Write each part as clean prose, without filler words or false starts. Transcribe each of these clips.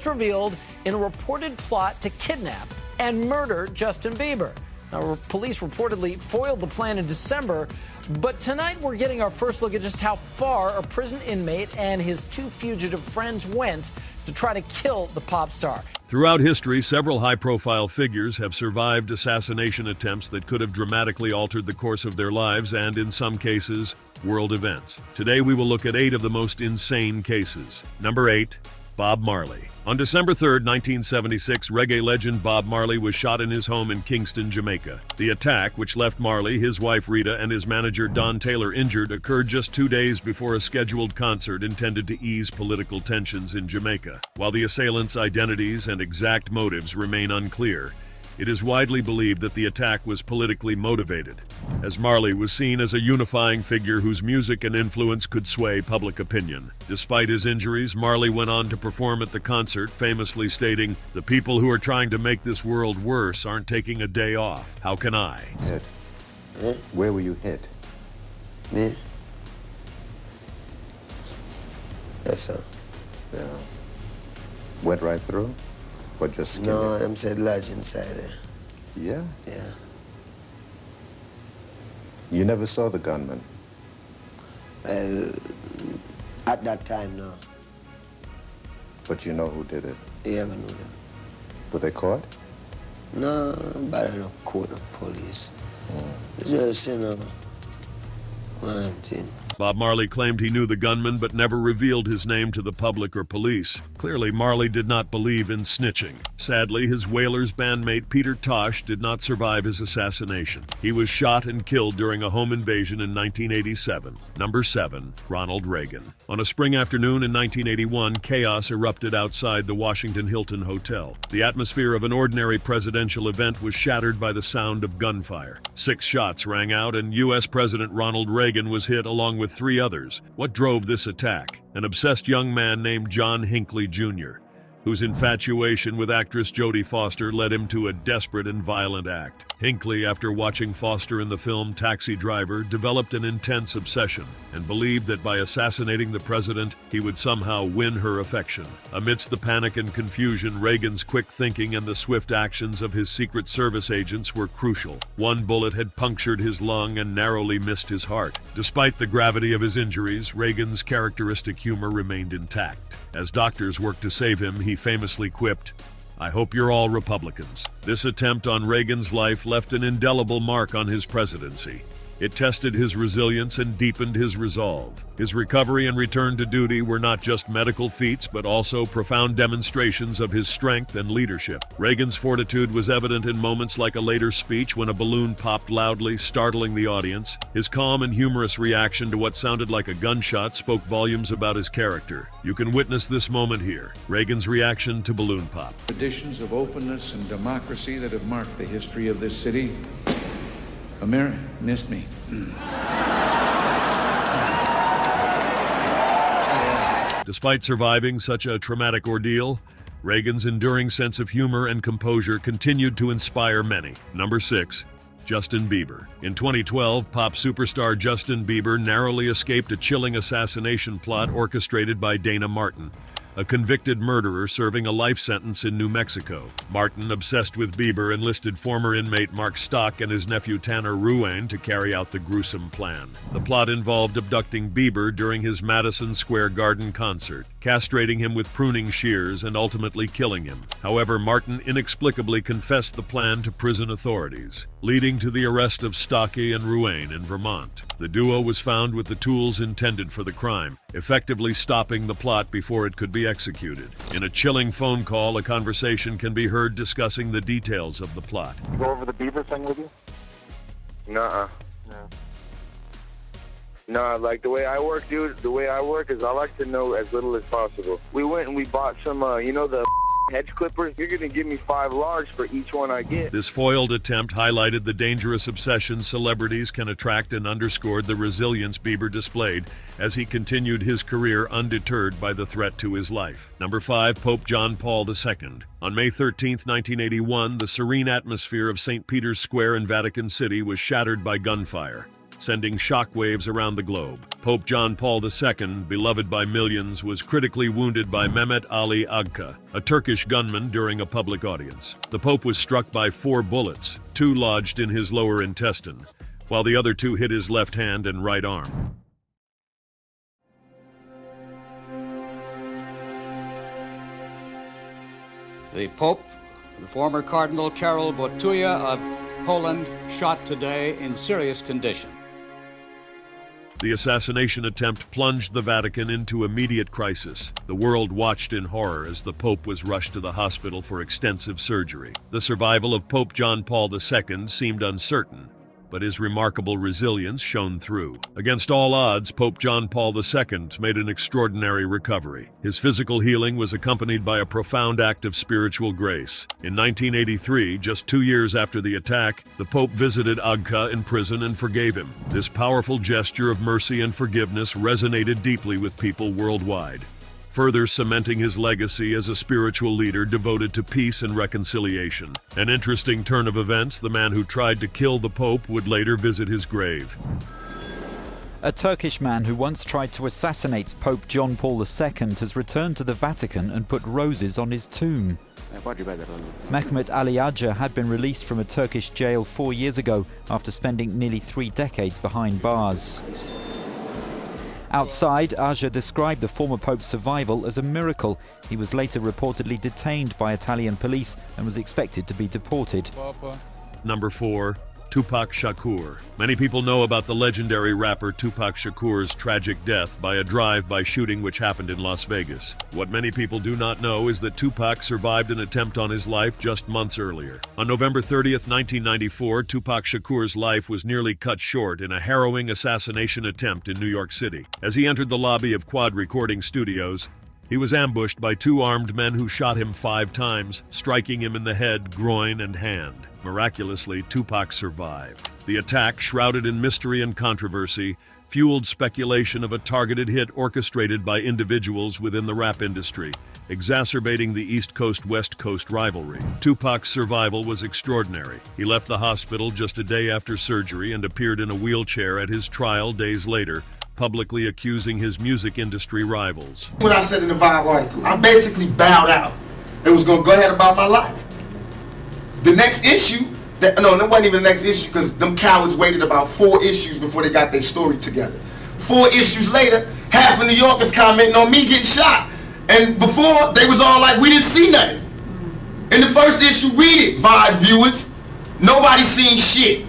revealed in a reported plot to kidnap and murder Justin Bieber. Now, police reportedly foiled the plan in December, but tonight we're getting our first look at just how far a prison inmate and his two fugitive friends went to try to kill the pop star. Throughout history, several high-profile figures have survived assassination attempts that could have dramatically altered the course of their lives and, in some cases, world events. Today we will look at 8 of the most insane cases. Number 8. Bob Marley. On December 3, 1976, reggae legend Bob Marley was shot in his home in Kingston, Jamaica. The attack, which left Marley, his wife Rita, and his manager Don Taylor injured, occurred just 2 days before a scheduled concert intended to ease political tensions in Jamaica. While the assailants' identities and exact motives remain unclear, it is widely believed that the attack was politically motivated, as Marley was seen as a unifying figure whose music and influence could sway public opinion. Despite his injuries, Marley went on to perform at the concert, famously stating, "The people who are trying to make this world worse aren't taking a day off. How can I?" Hit. Where were you hit? Me? Yes, sir. Yeah. Went right through? Or just skinned No, it? I'm said lodge inside there. Yeah? Yeah. You never saw the gunman? Well, at that time, no. But you know who did it? You ever know that? Were they caught? No, but I don't court the police. It's just, one thing. Bob Marley claimed he knew the gunman but never revealed his name to the public or police. Clearly, Marley did not believe in snitching. Sadly, his Wailers bandmate Peter Tosh did not survive his assassination. He was shot and killed during a home invasion in 1987. Number 7. Ronald Reagan. On a spring afternoon in 1981, chaos erupted outside the Washington Hilton Hotel. The atmosphere of an ordinary presidential event was shattered by the sound of gunfire. 6 shots rang out, and U.S. President Ronald Reagan was hit along with 3 others. What drove this attack? An obsessed young man named John Hinckley Jr., whose infatuation with actress Jodie Foster led him to a desperate and violent act. Hinckley, after watching Foster in the film Taxi Driver, developed an intense obsession and believed that by assassinating the president, he would somehow win her affection. Amidst the panic and confusion, Reagan's quick thinking and the swift actions of his Secret Service agents were crucial. One bullet had punctured his lung and narrowly missed his heart. Despite the gravity of his injuries, Reagan's characteristic humor remained intact. As doctors worked to save him, he famously quipped, "I hope you're all Republicans." This attempt on Reagan's life left an indelible mark on his presidency. It tested his resilience and deepened his resolve. His recovery and return to duty were not just medical feats, but also profound demonstrations of his strength and leadership. Reagan's fortitude was evident in moments like a later speech when a balloon popped loudly, startling the audience. His calm and humorous reaction to what sounded like a gunshot spoke volumes about his character. You can witness this moment here, Reagan's reaction to balloon pop. Traditions of openness and democracy that have marked the history of this city. Amir missed me. Despite surviving such a traumatic ordeal, Reagan's enduring sense of humor and composure continued to inspire many. Number 6. Justin Bieber. In 2012, pop superstar Justin Bieber narrowly escaped a chilling assassination plot orchestrated by Dana Martin, a convicted murderer serving a life sentence in New Mexico. Martin, obsessed with Bieber, enlisted former inmate Mark Stock and his nephew Tanner Ruane to carry out the gruesome plan. The plot involved abducting Bieber during his Madison Square Garden concert, castrating him with pruning shears, and ultimately killing him. However, Martin inexplicably confessed the plan to prison authorities, leading to the arrest of Stocky and Ruane in Vermont. The duo was found with the tools intended for the crime, effectively stopping the plot before it could be executed. In a chilling phone call, a conversation can be heard discussing the details of the plot. Go over the Bieber thing with you? Nuh-uh. No. No, like the way I work, dude, the way I work is I like to know as little as possible. We went and we bought some, the hedge clippers. You're going to give me 5 large for each one I get. This foiled attempt highlighted the dangerous obsession celebrities can attract and underscored the resilience Bieber displayed as he continued his career undeterred by the threat to his life. Number 5. Pope John Paul II. On May 13, 1981, the serene atmosphere of St. Peter's Square in Vatican City was shattered by gunfire. sending shockwaves around the globe. Pope John Paul II, beloved by millions, was critically wounded by Mehmet Ali Agca, a Turkish gunman, during a public audience. The Pope was struck by 4 bullets, 2 lodged in his lower intestine, while the other 2 hit his left hand and right arm. The Pope, the former Cardinal Karol Wojtyła of Poland, shot today in serious condition. The assassination attempt plunged the Vatican into immediate crisis. The world watched in horror as the Pope was rushed to the hospital for extensive surgery. The survival of Pope John Paul II seemed uncertain, but his remarkable resilience shone through. Against all odds, Pope John Paul II made an extraordinary recovery. His physical healing was accompanied by a profound act of spiritual grace. In 1983, just 2 years after the attack, the Pope visited Agca in prison and forgave him. This powerful gesture of mercy and forgiveness resonated deeply with people worldwide, further cementing his legacy as a spiritual leader devoted to peace and reconciliation. An interesting turn of events: the man who tried to kill the Pope would later visit his grave. A Turkish man who once tried to assassinate Pope John Paul II has returned to the Vatican and put roses on his tomb. Mehmet Ali Agca had been released from a Turkish jail 4 years ago after spending nearly 3 decades behind bars. Outside, Agca described the former Pope's survival as a miracle. He was later reportedly detained by Italian police and was expected to be deported. Number 4. Tupac Shakur. Many people know about the legendary rapper Tupac Shakur's tragic death by a drive-by shooting which happened in Las Vegas. What many people do not know is that Tupac survived an attempt on his life just months earlier. On November 30th, 1994, Tupac Shakur's life was nearly cut short in a harrowing assassination attempt in New York City. As he entered the lobby of Quad Recording Studios, he was ambushed by 2 armed men who shot him 5 times, striking him in the head, groin, and hand. Miraculously, Tupac survived. The attack, shrouded in mystery and controversy, fueled speculation of a targeted hit orchestrated by individuals within the rap industry, exacerbating the East Coast-West Coast rivalry. Tupac's survival was extraordinary. He left the hospital just a day after surgery and appeared in a wheelchair at his trial days later, publicly accusing his music industry rivals. When I said in the Vibe article, I basically bowed out and was going to go ahead about my life. The next issue, that wasn't even the next issue, because them cowards waited about 4 issues before they got their story together. 4 issues later, half of New Yorkers commenting on me getting shot. And before, they was all like, we didn't see nothing. In the first issue, read it, Vibe viewers. Nobody seen shit.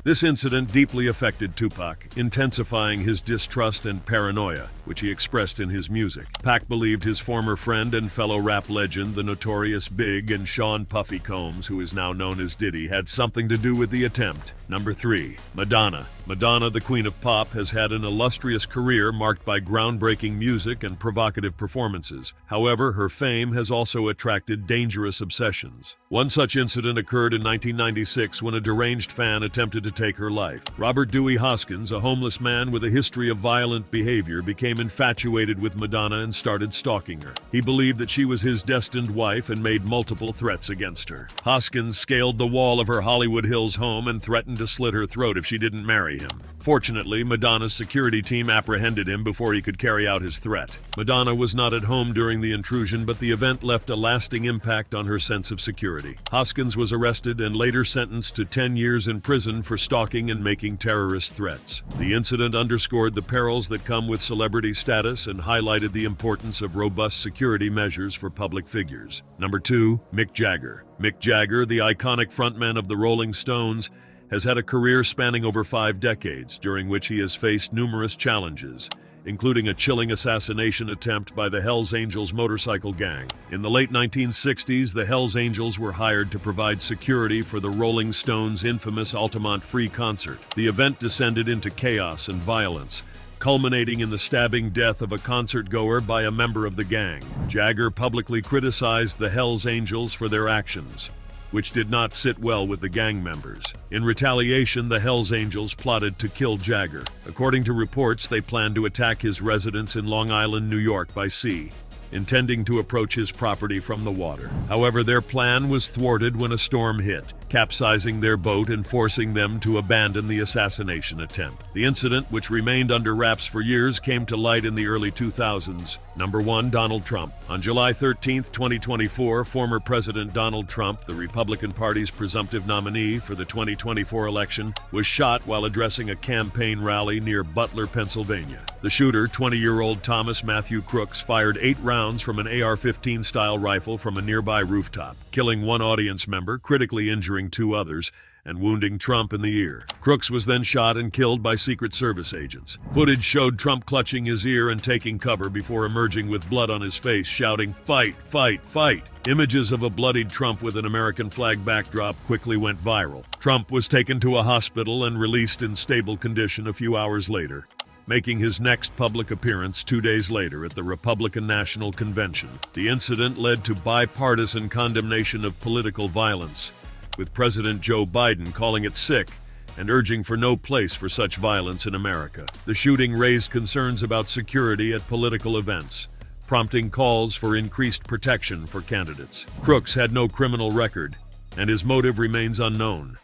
This incident deeply affected Tupac, intensifying his distrust and paranoia, which he expressed in his music. Pac believed his former friend and fellow rap legend, the notorious Big and Sean Puffy Combs, who is now known as Diddy, had something to do with the attempt. Number 3. Madonna. Madonna, the Queen of Pop, has had an illustrious career marked by groundbreaking music and provocative performances. However, her fame has also attracted dangerous obsessions. One such incident occurred in 1996 when a deranged fan attempted to take her life. Robert Dewey Hoskins, a homeless man with a history of violent behavior, became infatuated with Madonna and started stalking her. He believed that she was his destined wife and made multiple threats against her. Hoskins scaled the wall of her Hollywood Hills home and threatened to slit her throat if she didn't marry him. Fortunately, Madonna's security team apprehended him before he could carry out his threat. Madonna was not at home during the intrusion, but the event left a lasting impact on her sense of security. Hoskins was arrested and later sentenced to 10 years in prison for stalking and making terrorist threats. The incident underscored the perils that come with celebrity status and highlighted the importance of robust security measures for public figures. Number 2. Mick Jagger. Mick Jagger, the iconic frontman of the Rolling Stones, has had a career spanning over 5 decades, during which he has faced numerous challenges, including a chilling assassination attempt by the Hells Angels motorcycle gang. In the late 1960s, the Hells Angels were hired to provide security for the Rolling Stones' infamous Altamont Free concert. The event descended into chaos and violence, culminating in the stabbing death of a concert-goer by a member of the gang. Jagger publicly criticized the Hells Angels for their actions, which did not sit well with the gang members. In retaliation, the Hells Angels plotted to kill Jagger. According to reports, they planned to attack his residence in Long Island, New York by sea, intending to approach his property from the water. However, their plan was thwarted when a storm hit, capsizing their boat and forcing them to abandon the assassination attempt. The incident, which remained under wraps for years, came to light in the early 2000s. Number 1, Donald Trump. On July 13, 2024, former President Donald Trump, the Republican Party's presumptive nominee for the 2024 election, was shot while addressing a campaign rally near Butler, Pennsylvania. The shooter, 20-year-old Thomas Matthew Crooks, fired 8 rounds from an AR-15 style rifle from a nearby rooftop, killing one audience member, critically injuring 2 others, and wounding Trump in the ear. Crooks was then shot and killed by Secret Service agents. Footage showed Trump clutching his ear and taking cover before emerging with blood on his face, shouting, "Fight, fight, fight." Images of a bloodied Trump with an American flag backdrop quickly went viral. Trump was taken to a hospital and released in stable condition a few hours later, making his next public appearance 2 days later at the Republican National Convention. The incident led to bipartisan condemnation of political violence, with President Joe Biden calling it sick and urging for no place for such violence in America. The shooting raised concerns about security at political events, prompting calls for increased protection for candidates. Crooks had no criminal record, and his motive remains unknown.